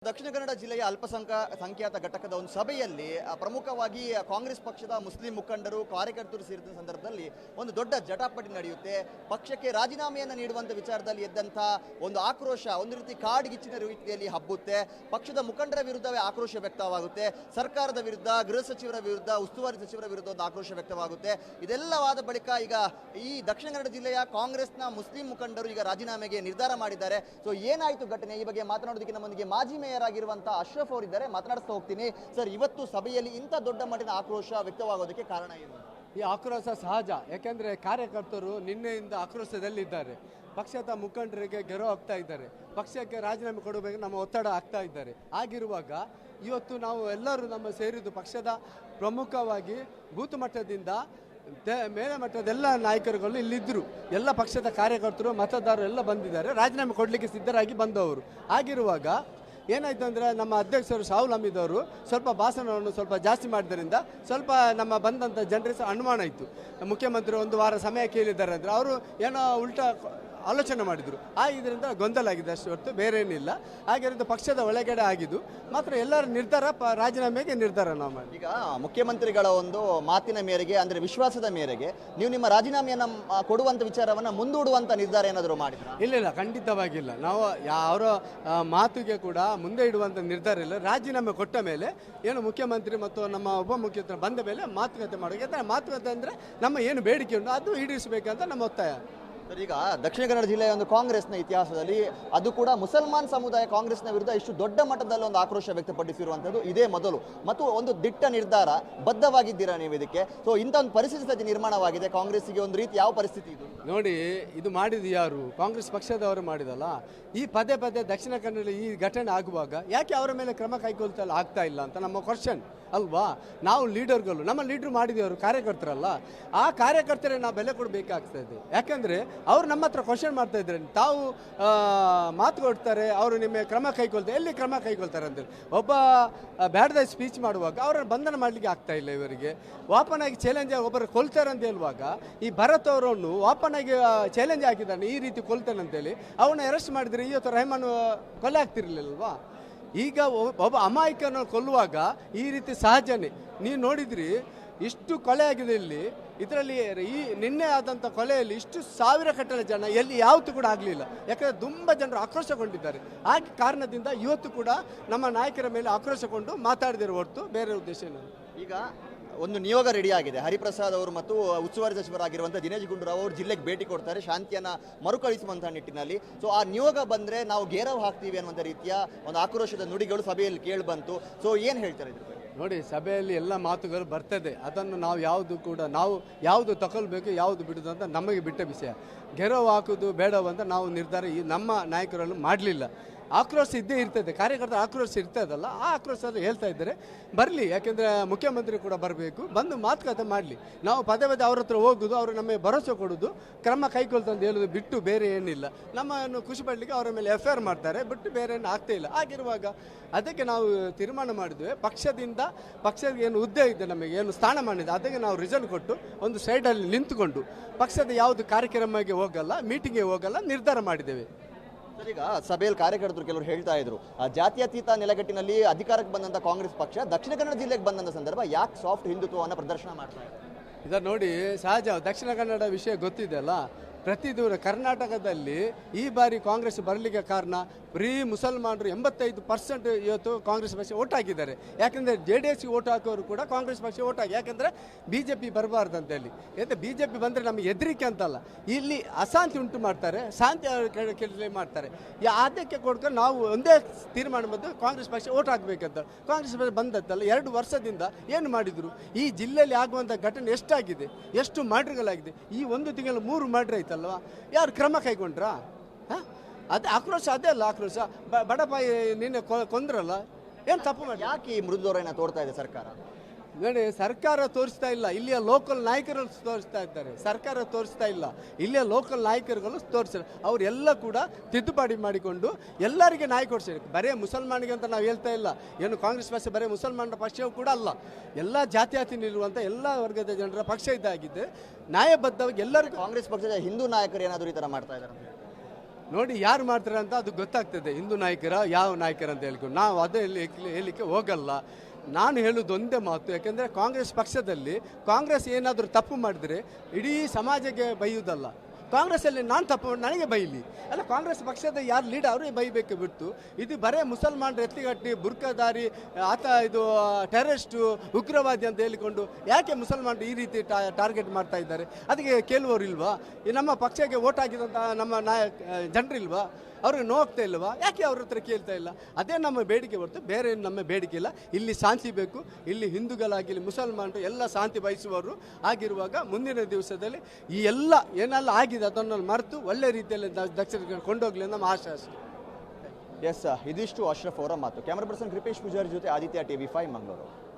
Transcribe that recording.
ದಕ್ಷಿಣ ಕನ್ನಡ ಜಿಲ್ಲೆಯ ಅಲ್ಪಸಂಖ್ಯಾತ ಘಟಕದ ಒಂದು ಸಭೆಯಲ್ಲಿ ಪ್ರಮುಖವಾಗಿ ಕಾಂಗ್ರೆಸ್ ಪಕ್ಷದ ಮುಸ್ಲಿಂ ಮುಖಂಡರು ಕಾರ್ಯಕರ್ತರು ಸೇರಿದ ಸಂದರ್ಭದಲ್ಲಿ ಒಂದು ದೊಡ್ಡ ಜಟಾಪಟಿ ನಡೆಯುತ್ತೆ. ಪಕ್ಷಕ್ಕೆ ರಾಜೀನಾಮೆಯನ್ನು ನೀಡುವಂಥ ವಿಚಾರದಲ್ಲಿ ಎದ್ದಂಥ ಒಂದು ಆಕ್ರೋಶ ಒಂದು ರೀತಿ ಕಾಡ್ಗಿಚ್ಚಿನ ರೀತಿಯಲ್ಲಿ ಹಬ್ಬುತ್ತೆ. ಪಕ್ಷದ ಮುಖಂಡರ ವಿರುದ್ಧವೇ ಆಕ್ರೋಶ ವ್ಯಕ್ತವಾಗುತ್ತೆ. ಸರ್ಕಾರದ ವಿರುದ್ಧ, ಗೃಹ ಸಚಿವರ ವಿರುದ್ಧ, ಉಸ್ತುವಾರಿ ಸಚಿವರ ವಿರುದ್ಧ ಒಂದು ಆಕ್ರೋಶ ವ್ಯಕ್ತವಾಗುತ್ತೆ. ಇದೆಲ್ಲವಾದ ಬಳಿಕ ಈಗ ಈ ದಕ್ಷಿಣ ಕನ್ನಡ ಜಿಲ್ಲೆಯ ಕಾಂಗ್ರೆಸ್ನ ಮುಸ್ಲಿಂ ಮುಖಂಡರು ಈಗ ರಾಜೀನಾಮೆಗೆ ನಿರ್ಧಾರ ಮಾಡಿದ್ದಾರೆ. ಸೊ ಏನಾಯಿತು ಘಟನೆ, ಈ ಬಗ್ಗೆ ಮಾತನಾಡೋದಕ್ಕೆ ನಮ್ಮೊಂದಿಗೆ ಮಾಜಿ ಮೇಯರ್ ಆಗಿರುವಂತಹ ಅಶ್ರಫ್ ಅವರಿದ್ದಾರೆ. ಮಾತನಾಡಿಸ್ತಾ ಹೋಗ್ತೀನಿ. ಸರ್, ಇವತ್ತು ಸಭೆಯಲ್ಲಿ ಇಂಥ ದೊಡ್ಡ ಮಟ್ಟಿನ ಆಕ್ರೋಶ ವ್ಯಕ್ತವಾಗೋದಕ್ಕೆ ಕಾರಣ ಏನು? ಈ ಆಕ್ರೋಶ ಸಹಜ, ಯಾಕೆಂದರೆ ಕಾರ್ಯಕರ್ತರು ನಿನ್ನೆಯಿಂದ ಆಕ್ರೋಶದಲ್ಲಿದ್ದಾರೆ. ಪಕ್ಷದ ಮುಖಂಡರಿಗೆ ಗೆರವು ಆಗ್ತಾ ಇದ್ದಾರೆ. ಪಕ್ಷಕ್ಕೆ ರಾಜೀನಾಮೆ ಕೊಡಬೇಕು ನಮ್ಮ ಒತ್ತಡ ಆಗ್ತಾ ಇದ್ದಾರೆ. ಆಗಿರುವಾಗ ಇವತ್ತು ನಾವು ಎಲ್ಲರೂ ನಮ್ಮ ಸೇರಿದ್ದು ಪಕ್ಷದ ಪ್ರಮುಖವಾಗಿ ಬೂತ್ ಮಟ್ಟದಿಂದ ಮೇಲೆ ಮಟ್ಟದ ಎಲ್ಲ ನಾಯಕರುಗಳು ಇಲ್ಲಿದ್ದರು. ಎಲ್ಲ ಪಕ್ಷದ ಕಾರ್ಯಕರ್ತರು, ಮತದಾರರು ಎಲ್ಲ ಬಂದಿದ್ದಾರೆ. ರಾಜೀನಾಮೆ ಕೊಡಲಿಕ್ಕೆ ಸಿದ್ಧರಾಗಿ ಬಂದವರು. ಆಗಿರುವಾಗ ಏನಾಯ್ತು ಅಂದರೆ ನಮ್ಮ ಅಧ್ಯಕ್ಷರು ಶಾಹುಲ್ ಹಮೀದ್ ಅವರು ಸ್ವಲ್ಪ ಭಾಷಣವನ್ನು ಸ್ವಲ್ಪ ಜಾಸ್ತಿ ಮಾಡಿದ್ದರಿಂದ ಸ್ವಲ್ಪ ನಮ್ಮ ಬಂದಂಥ ಜನರಿಗೆ ಅನುಮಾನ ಇತ್ತು. ಮುಖ್ಯಮಂತ್ರಿ ಒಂದು ವಾರ ಸಮಯ ಕೇಳಿದ್ದಾರೆ ಅಂದರೆ ಅವರು ಏನೋ ಉಲ್ಟಾ ಆಲೋಚನೆ ಮಾಡಿದರು. ಇದರಿಂದ ಗೊಂದಲ ಆಗಿದೆ ಅಷ್ಟು ಹೊರತು ಬೇರೆ ಏನಿಲ್ಲ. ಹಾಗಿರೋದು ಪಕ್ಷದ ಒಳಗಡೆ ಆಗಿದ್ದು ಮಾತ್ರ ಎಲ್ಲರ ನಿರ್ಧಾರ ರಾಜೀನಾಮೆಗೆ ನಿರ್ಧಾರ ನಾವು ಮಾಡಿ. ಈಗ ಮುಖ್ಯಮಂತ್ರಿಗಳ ಒಂದು ಮಾತಿನ ಮೇರೆಗೆ, ಅಂದರೆ ವಿಶ್ವಾಸದ ಮೇರೆಗೆ ನೀವು ನಿಮ್ಮ ರಾಜೀನಾಮೆಯನ್ನು ಕೊಡುವಂಥ ವಿಚಾರವನ್ನು ಮುಂದೂಡುವಂಥ ನಿರ್ಧಾರ ಏನಾದರೂ ಮಾಡಿದ್ರೆ? ಇಲ್ಲ, ಖಂಡಿತವಾಗಿಲ್ಲ. ನಾವು ಅವರ ಮಾತಿಗೆ ಕೂಡ ಮುಂದೆ ಇಡುವಂಥ ನಿರ್ಧಾರ ಇಲ್ಲ. ರಾಜೀನಾಮೆ ಕೊಟ್ಟ ಮೇಲೆ ಏನು ಮುಖ್ಯಮಂತ್ರಿ ಮತ್ತು ನಮ್ಮ ಉಪಮುಖ್ಯಮಂತ್ರಿ ಬಂದ ಮೇಲೆ ಮಾತುಕತೆ ಮಾಡೋದು. ಯಾಕಂದರೆ ಮಾತುಕತೆ ಅಂದರೆ ನಮ್ಮ ಏನು ಬೇಡಿಕೆ ಉಂಟು ಅದು ಈಡೇರಿಸಬೇಕಂತ ನಮ್ಮ ಒತ್ತಾಯ. ಈಗ ದಕ್ಷಿಣ ಕನ್ನಡ ಜಿಲ್ಲೆಯ ಒಂದು ಕಾಂಗ್ರೆಸ್ನ ಇತಿಹಾಸದಲ್ಲಿ ಅದು ಕೂಡ ಮುಸಲ್ಮಾನ್ ಸಮುದಾಯ ಕಾಂಗ್ರೆಸ್ನ ವಿರುದ್ಧ ಇಷ್ಟು ದೊಡ್ಡ ಮಟ್ಟದಲ್ಲಿ ಒಂದು ಆಕ್ರೋಶ ವ್ಯಕ್ತಪಡಿಸಿರುವಂಥದ್ದು ಇದೇ ಮೊದಲು. ಮತ್ತು ಒಂದು ದಿಟ್ಟ ನಿರ್ಧಾರ, ಬದ್ಧವಾಗಿದ್ದೀರಾ ನೀವು ಇದಕ್ಕೆ. ಸೊ ಇಂಥ ಒಂದು ಪರಿಸ್ಥಿತಿ ನಿರ್ಮಾಣವಾಗಿದೆ ಕಾಂಗ್ರೆಸ್ಸಿಗೆ. ಒಂದು ರೀತಿ ಯಾವ ಪರಿಸ್ಥಿತಿ ಇದು ನೋಡಿ, ಇದು ಮಾಡಿದ್ದು ಯಾರು? ಕಾಂಗ್ರೆಸ್ ಪಕ್ಷದವರು ಮಾಡಿದಲ್ಲ. ಈ ಪದೇ ಪದೇ ದಕ್ಷಿಣ ಕನ್ನಡ ಈ ಘಟನೆ ಆಗುವಾಗ ಯಾಕೆ ಅವರ ಮೇಲೆ ಕ್ರಮ ಕೈಗೊಳ್ತಲ್ಲ ಆಗ್ತಾ ಇಲ್ಲ ಅಂತ ನಮ್ಮ ಕ್ವಶನ್ ಅಲ್ವಾ? ನಾವು ಲೀಡರ್ಗಳು, ನಮ್ಮ ಲೀಡ್ರು ಮಾಡಿದವರು ಕಾರ್ಯಕರ್ತರಲ್ಲ. ಆ ಕಾರ್ಯಕರ್ತರೇ ನಾವು ಬೆಲೆ ಕೊಡಬೇಕಾಗ್ತದೆ. ಯಾಕಂದರೆ ಅವರು ನಮ್ಮ ಹತ್ರ ಕ್ವಶನ್ ಮಾಡ್ತಾ ಇದ್ದಾರೆ. ತಾವು ಮಾತು ಕೊಡ್ತಾರೆ, ಅವರು ನಿಮ್ಮ ಕ್ರಮ ಕೈಗೊಳ್ತಾರೆ. ಎಲ್ಲಿ ಕ್ರಮ ಕೈಗೊಳ್ತಾರೆ ಅಂತೇಳಿ ಒಬ್ಬ ಬ್ಯಾಡ್ದ ಸ್ಪೀಚ್ ಮಾಡುವಾಗ ಅವರನ್ನು ಬಂಧನ ಮಾಡಲಿಕ್ಕೆ ಆಗ್ತಾ ಇಲ್ಲ. ಇವರಿಗೆ ಓಪನ್ ಆಗಿ ಚಾಲೆಂಜ್ ಒಬ್ಬರು ಕೊಲ್ತಾರೆ ಅಂತ ಹೇಳುವಾಗ ಈ ಭರತ್ ಅವರನ್ನು ಓಪನ್ ಆಗಿ ಚಾಲೆಂಜ್ ಹಾಕಿದ್ದಾನೆ, ಈ ರೀತಿ ಕೊಲ್ತಾನೆ ಅಂತೇಳಿ ಅವನ್ನ ಅರೆಸ್ಟ್ ಮಾಡಿದರೆ ಇವತ್ತು ರೆಹಮಾನ್ ಕೊಲೆ ಆಗ್ತಿರ್ಲಿಲ್ಲಲ್ವಾ? ಈಗ ಒಬ್ಬ ಅಮಾಯಕನ ಕೊಲ್ಲುವಾಗ ಈ ರೀತಿ ಸಹಜನೇ. ನೀವು ನೋಡಿದ್ರಿ ಇಷ್ಟು ಕೊಲೆ ಆಗಿದೆ ಇಲ್ಲಿ. ಇದರಲ್ಲಿ ಈ ನಿನ್ನೆ ಆದಂಥ ಕೊಲೆಯಲ್ಲಿ ಇಷ್ಟು ಸಾವಿರ ಕಟ್ಟಲೆ ಜನ ಎಲ್ಲಿ ಯಾವತ್ತೂ ಕೂಡ ಆಗಲಿಲ್ಲ. ಯಾಕಂದರೆ ತುಂಬ ಜನರು ಆಕ್ರೋಶಗೊಂಡಿದ್ದಾರೆ. ಆ ಕಾರಣದಿಂದ ಇವತ್ತು ಕೂಡ ನಮ್ಮ ನಾಯಕರ ಮೇಲೆ ಆಕ್ರೋಶಗೊಂಡು ಮಾತಾಡಿದಿರೋ ಹೊರತು ಬೇರೆ ಉದ್ದೇಶ ಇಲ್ಲ. ಈಗ ಒಂದು ನಿಯೋಗ ರೆಡಿ ಆಗಿದೆ. ಹರಿಪ್ರಸಾದ್ ಅವರು ಮತ್ತು ಉಸ್ತುವಾರಿ ಸಚಿವರಾಗಿರುವಂಥ ದಿನೇಶ್ ಗುಂಡೂರಾವ್ ಅವರು ಜಿಲ್ಲೆಗೆ ಭೇಟಿ ಕೊಡ್ತಾರೆ ಶಾಂತಿಯನ್ನು ಮರುಕಳಿಸುವಂತಹ ನಿಟ್ಟಿನಲ್ಲಿ. ಸೊ ಆ ನಿಯೋಗ ಬಂದರೆ ನಾವು ಗೇರವ್ ಹಾಕ್ತೀವಿ ಅನ್ನುವಂಥ ರೀತಿಯ ಒಂದು ಆಕ್ರೋಶದ ನುಡಿಗಳು ಸಭೆಯಲ್ಲಿ ಕೇಳಿ ಬಂತು. ಸೊ ಏನು ಹೇಳ್ತಾರೆ ಇದ್ರ ಬಗ್ಗೆ? ನೋಡಿ, ಸಭೆಯಲ್ಲಿ ಎಲ್ಲ ಮಾತುಗಳು ಬರ್ತದೆ. ಅದನ್ನು ನಾವು ಯಾವುದು ತಗೊಳ್ಬೇಕು, ಯಾವುದು ಬಿಡೋದು ಅಂತ ನಮಗೆ ಬಿಟ್ಟ ವಿಷಯ. ಗೆರವು ಹಾಕೋದು ಬೇಡವಂತ ನಾವು ನಿರ್ಧಾರ ನಮ್ಮ ನಾಯಕರಲ್ಲೂ ಮಾಡಲಿಲ್ಲ. ಆಕ್ರೋಶ ಇದ್ದೇ ಇರ್ತದೆ, ಕಾರ್ಯಕರ್ತರ ಆಕ್ರೋಶ ಇರ್ತದಲ್ಲ, ಆ ಆಕ್ರೋಶ ಹೇಳ್ತಾ ಇದ್ದಾರೆ. ಬರಲಿ, ಯಾಕೆಂದರೆ ಮುಖ್ಯಮಂತ್ರಿ ಕೂಡ ಬರಬೇಕು, ಬಂದು ಮಾತುಕತೆ ಮಾಡಲಿ. ನಾವು ಪದೇ ಪದೇ ಅವ್ರ ಹತ್ರ ಹೋಗೋದು, ಅವರು ನಮಗೆ ಭರವಸೆ ಕೊಡೋದು, ಕ್ರಮ ಕೈಗೊಳ್ತಂತ ಹೇಳೋದು ಬಿಟ್ಟು ಬೇರೆ ಏನಿಲ್ಲ. ನಮ್ಮನ್ನು ಖುಷಿ ಪಡಲಿಕ್ಕೆ ಅವರ ಮೇಲೆ FIR ಮಾಡ್ತಾರೆ, ಬಿಟ್ಟು ಬೇರೆ ಏನು ಆಗ್ತಾ ಇಲ್ಲ. ಆಗಿರುವಾಗ ಅದಕ್ಕೆ ನಾವು ತೀರ್ಮಾನ ಮಾಡಿದ್ವಿ, ಪಕ್ಷದ ಏನು ಹುದ್ದೆ ಇದೆ, ನಮಗೆ ಏನು ಸ್ಥಾನಮಾನ ಇದೆ, ಅದಕ್ಕೆ ನಾವು ರಿಸಲ್ಟ್ ಕೊಟ್ಟು ಒಂದು ಸೈಡಲ್ಲಿ ನಿಂತುಕೊಂಡು ಪಕ್ಷದ ಯಾವುದು ಕಾರ್ಯಕ್ರಮಕ್ಕೆ ಹೋಗಲ್ಲ, ಮೀಟಿಂಗ್ಗೆ ಹೋಗಲ್ಲ ನಿರ್ಧಾರ ಮಾಡಿದ್ದೇವೆ. ಈಗ ಸಭೆಯಲ್ಲಿ ಕಾರ್ಯಕರ್ತರು ಕೆಲವರು ಹೇಳ್ತಾ ಇದ್ರು, ಜಾತ್ಯತೀತ ನೆಲೆಗಟ್ಟಿನಲ್ಲಿ ಅಧಿಕಾರಕ್ಕೆ ಬಂದಂಥ ಕಾಂಗ್ರೆಸ್ ಪಕ್ಷ ದಕ್ಷಿಣ ಕನ್ನಡ ಜಿಲ್ಲೆಗೆ ಬಂದಂಥ ಸಂದರ್ಭ ಯಾಕೆ ಸಾಫ್ಟ್ ಹಿಂದುತ್ವವನ್ನು ಪ್ರದರ್ಶನ ಮಾಡ್ತಾ ಇದೆ? ಇದನ್ನು ನೋಡಿ, ಸಹಜ ದಕ್ಷಿಣ ಕನ್ನಡ ವಿಷಯ ಗೊತ್ತಿದೆ ಅಲ್ಲ. ಪ್ರತಿ ದೂರ ಕರ್ನಾಟಕದಲ್ಲಿ ಈ ಬಾರಿ ಕಾಂಗ್ರೆಸ್ ಬರಲಿಕ್ಕೆ ಕಾರಣ ಬರೀ ಮುಸಲ್ಮಾನರು 85% ಇವತ್ತು ಕಾಂಗ್ರೆಸ್ ಪಕ್ಷ ಓಟ್ ಹಾಕಿದ್ದಾರೆ. ಯಾಕೆಂದರೆ JDS ಓಟ್ ಹಾಕೋರು ಕೂಡ ಕಾಂಗ್ರೆಸ್ ಪಕ್ಷ ಓಟ್ ಹಾಕಿ, ಯಾಕೆಂದರೆ BJP ಬರಬಾರ್ದು ಅಂತೇಳಿ. ಯಾಕೆ BJP ಬಂದರೆ ನಮಗೆ ಹೆದರಿಕೆ ಅಂತಲ್ಲ, ಇಲ್ಲಿ ಅಶಾಂತಿ ಉಂಟು ಮಾಡ್ತಾರೆ, ಶಾಂತಿ ಕೆಳಗೆ ಮಾಡ್ತಾರೆ. ಅದಕ್ಕೆ ಕೊಡ್ಕೊಂಡು ನಾವು ಒಂದೇ ತೀರ್ಮಾನ ಬಂದು ಕಾಂಗ್ರೆಸ್ ಪಕ್ಷ ಓಟ್ ಹಾಕಬೇಕಂತ. ಕಾಂಗ್ರೆಸ್ ಪಕ್ಷ ಬಂದತ್ತಲ್ಲ, 2 ವರ್ಷದಿಂದ ಏನು ಮಾಡಿದರು? ಈ ಜಿಲ್ಲೆಯಲ್ಲಿ ಆಗುವಂಥ ಘಟನೆ ಎಷ್ಟಾಗಿದೆ, ಎಷ್ಟು ಮರ್ಡರ್ಗಳಾಗಿದೆ. ಈ 1 ತಿಂಗಳು 3 ಮರ್ಡರ್ ಆಯ್ತಲ್ವ? ಯಾರು ಕ್ರಮ ಕೈಗೊಂಡ್ರಾ? ಅದೇ ಆಕ್ರೋಶ, ಅದೇ ಅಲ್ಲ ಆಕ್ರೋಶ. ಬಡಪಾಯಿ ನಿನ್ನೆ ಕೊಂದ್ರಲ್ಲ, ಏನು ತಪ್ಪು ಮಾಡಿ? ಯಾಕೆ ಈ ಮೃದುಧೋರಣೆ ತೋರ್ತಾ ಇದೆ ಸರ್ಕಾರ? ನೋಡಿ, ಸರ್ಕಾರ ತೋರಿಸ್ತಾ ಇಲ್ಲ, ಇಲ್ಲಿಯ ಲೋಕಲ್ ನಾಯಕರು ತೋರಿಸ್ತಾ ಇದ್ದಾರೆ. ಸರ್ಕಾರ ತೋರಿಸ್ತಾ ಇಲ್ಲ, ಇಲ್ಲಿಯ ಲೋಕಲ್ ನಾಯಕರುಗಳು ತೋರಿಸ್ತಾರೆ. ಅವರೆಲ್ಲ ಕೂಡ ತಿದ್ದುಪಡಿ ಮಾಡಿಕೊಂಡು ಎಲ್ಲರಿಗೆ ನ್ಯಾಯ ಕೊಡಿಸ್ತಾರೆ. ಬರೇ ಮುಸಲ್ಮಾನಿಗೆ ಅಂತ ನಾವು ಹೇಳ್ತಾ ಇಲ್ಲ. ಏನು ಕಾಂಗ್ರೆಸ್ ಪಕ್ಷ ಬರೀ ಮುಸಲ್ಮಾನರ ಪಕ್ಷವೂ ಕೂಡ ಅಲ್ಲ, ಎಲ್ಲ ಜಾತ್ಯಾತೀತರಿರುವಂಥ ಎಲ್ಲ ವರ್ಗದ ಜನರ ಪಕ್ಷ ಇದ್ದಾಗಿದೆ. ನ್ಯಾಯಬದ್ಧವಾಗಿ ಎಲ್ಲರಿಗೂ. ಕಾಂಗ್ರೆಸ್ ಪಕ್ಷದ ಹಿಂದೂ ನಾಯಕರು ಏನಾದರೂ ಈ ಥರ ಮಾಡ್ತಾ ಇದ್ದಾರೆ? ನೋಡಿ ಯಾರು ಮಾಡ್ತಾರೆ ಅಂತ ಅದು ಗೊತ್ತಾಗ್ತದೆ, ಹಿಂದೂ ನಾಯಕರ ಯಾವ ನಾಯಕರ ಅಂತ ಹೇಳ್ಕೊಂಡು ನಾವು ಅದೇ ಹೇಳಲಿಕ್ಕೆ ಹೋಗಲ್ಲ. ನಾನು ಹೇಳೋದು ಒಂದೇ ಮಾತು, ಯಾಕೆಂದರೆ ಕಾಂಗ್ರೆಸ್ ಪಕ್ಷದಲ್ಲಿ ಕಾಂಗ್ರೆಸ್ ಏನಾದರೂ ತಪ್ಪು ಮಾಡಿದರೆ ಇಡೀ ಸಮಾಜಕ್ಕೆ ಬೈಯುವುದಲ್ಲ. ಕಾಂಗ್ರೆಸ್ಸಲ್ಲಿ ನಾನು ತಪ್ಪು ನನಗೆ ಬೈಲಿ ಅಲ್ಲ, ಕಾಂಗ್ರೆಸ್ ಪಕ್ಷದ ಯಾರು ಲೀಡರ್ ಅವರೇ ಬೈಬೇಕು ಬಿಟ್ಟು ಇದು ಬರೇ ಮುಸಲ್ಮಾನರು ಎತ್ತಿಗಟ್ಟಿ ಬುರ್ಕಾದಾರಿ ಇದು ಟೆರರಿಸ್ಟು ಉಗ್ರವಾದಿ ಅಂತ ಹೇಳಿಕೊಂಡು ಯಾಕೆ ಮುಸಲ್ಮಾನರು ಈ ರೀತಿ ಟಾರ್ಗೆಟ್ ಮಾಡ್ತಾ ಇದ್ದಾರೆ? ಅದಕ್ಕೆ ಕೇಳುವವರು ಇಲ್ವಾ? ಈ ನಮ್ಮ ಪಕ್ಷಕ್ಕೆ ಓಟ್ ಹಾಕಿದಂಥ ನಮ್ಮ ಜನರಿಲ್ವಾ? ಅವ್ರಿಗೆ ನೋಗ್ತಾ ಇಲ್ವಾ? ಯಾಕೆ ಅವ್ರ ಹತ್ರ ಕೇಳ್ತಾ ಇಲ್ಲ? ಅದೇ ನಮ್ಮ ಬೇಡಿಕೆ ಹೊರತು ಬೇರೆ ಏನು ನಮ್ಮ ಬೇಡಿಕೆ ಇಲ್ಲ. ಇಲ್ಲಿ ಶಾಂತಿ ಬೇಕು, ಇಲ್ಲಿ ಹಿಂದೂಗಳಾಗಿರಲಿ ಮುಸಲ್ಮಾನರು ಎಲ್ಲ ಶಾಂತಿ ಬಯಸುವವರು ಆಗಿರುವಾಗ ಮುಂದಿನ ದಿವಸದಲ್ಲಿ ಈ ಎಲ್ಲ ಏನೆಲ್ಲ ಆಗಿದೆ ಅದನ್ನು ಮರೆತು ಒಳ್ಳೆ ರೀತಿಯಲ್ಲಿ ದಕ್ಷಿಣ ಕೊಂಡೋಗ್ಲಿ ನಮ್ಮ ಆಶೆ ಅಷ್ಟೇ. ಎಸ್, ಇದಿಷ್ಟು ಅಶ್ರಫ್ ಅವರ ಮಾತು. ಕ್ಯಾಮರಾ ಪರ್ಸನ್ ಕೃಪೇಶ್ ಪೂಜಾರಿ ಜೊತೆ ಆದಿತ್ಯ TV5 ಮಂಗಳೂರು.